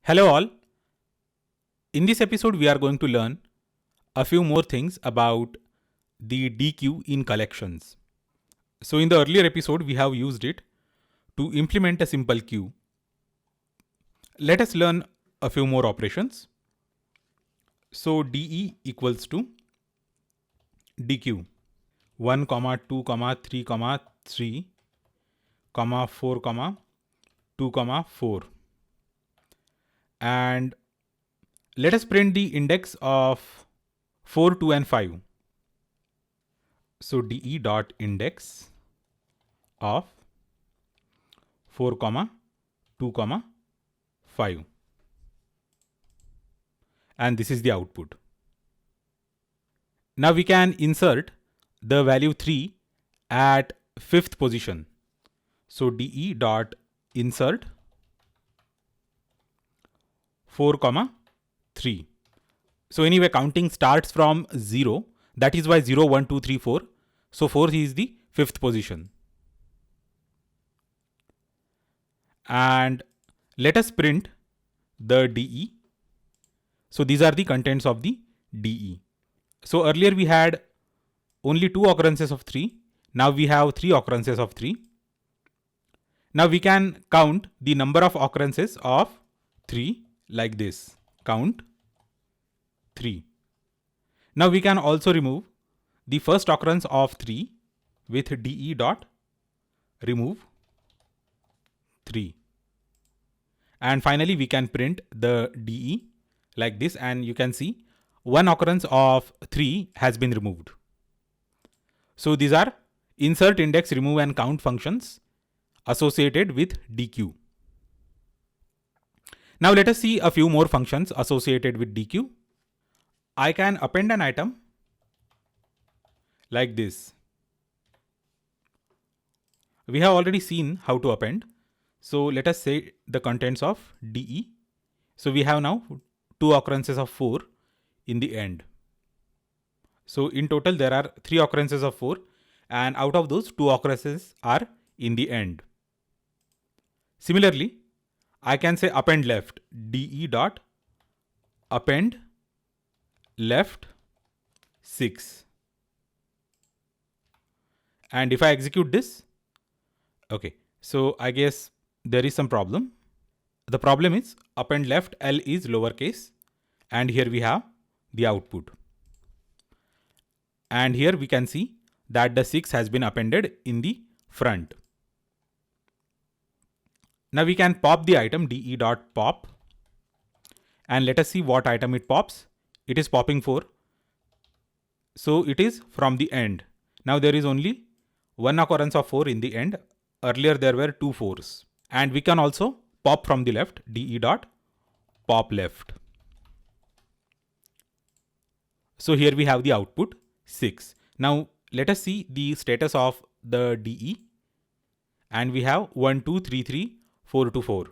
Hello, all. In this episode, we are going to learn a few more things about the DQ in collections. So, in the earlier episode, we have used it to implement a simple queue. Let us learn a few more operations. So, DE equals to DQ 1, 2, 3, 3, 4, 2, 4. And let us print the index of 4, 2, and 5. So DE dot index of 4, 2, 5. And this is the output. Now we can insert the value 3 at 5th position. So DE dot insert 4, 3. So anyway, counting starts from 0. That is why 0, 1, 2, 3, 4. So 4 is the 5th position. And let us print the DE. So these are the contents of the DE. So earlier we had only 2 occurrences of 3. Now we have 3 occurrences of 3. Now we can count the number of occurrences of 3 like this. Count 3. Now we can also remove the first occurrence of 3 with DE dot remove 3. And finally we can print the DE like this, and you can see one occurrence of 3 has been removed. So these are insert, index, remove, and count functions associated with DQ. Now let us see a few more functions associated with DQ. I can append an item like this. We have already seen how to append. So let us say the contents of DE. So we have now 2 occurrences of 4 in the end. So in total there are 3 occurrences of 4, and out of those 2 occurrences are in the end. Similarly, I can say append left, DE dot append left 6. And if I execute this, okay, so I guess there is some problem. The problem is append left L is lowercase, and here we have the output. And here we can see that the 6 has been appended in the front. Now we can pop the item DE dot pop, and let us see what item it pops. It is popping 4. So it is from the end. Now there is only one occurrence of 4 in the end. Earlier there were 2 4s. And we can also pop from the left, DE dot pop left. So here we have the output 6. Now let us see the status of the DE. And we have 1, 2, 3, 3, 4 to 4.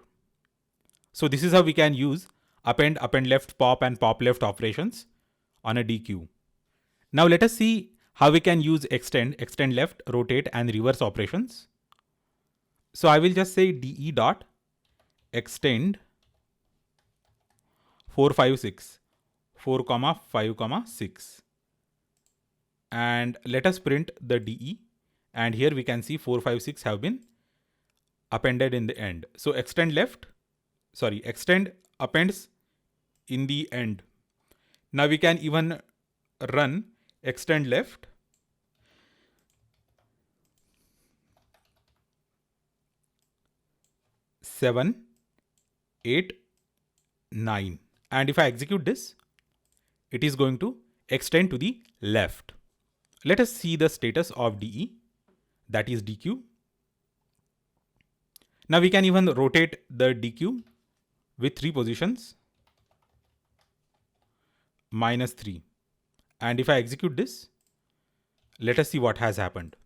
So this is how we can use append, append left, pop, and pop left operations on a DQ. Now let us see how we can use extend, extend left, rotate, and reverse operations. So I will just say DE dot extend 4, 5, 6, 4, 5, 6. And let us print the DE. And here we can see 4, 5, 6 have been appended in the end. So extend appends in the end. Now we can even run extend left. Seven, 8, 9. And if I execute this, it is going to extend to the left. Let us see the status of DE, that is DQ. Now we can even rotate the DQ with 3 positions, -3. And if I execute this, let us see what has happened.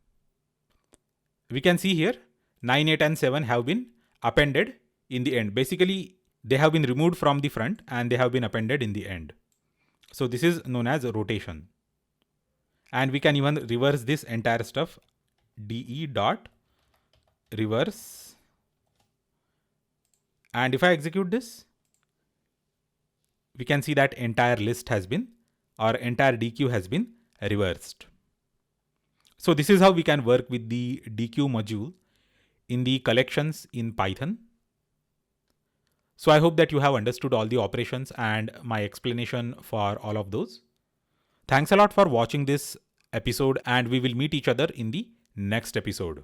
We can see here 9, 8, and 7 have been appended in the end. Basically, they have been removed from the front and they have been appended in the end. So this is known as rotation. And we can even reverse this entire stuff, DE dot reverse. And if I execute this, we can see that entire list has been, or entire DQ has been reversed. So this is how we can work with the DQ module in the collections in Python. So I hope that you have understood all the operations and my explanation for all of those. Thanks a lot for watching this episode, and we will meet each other in the next episode.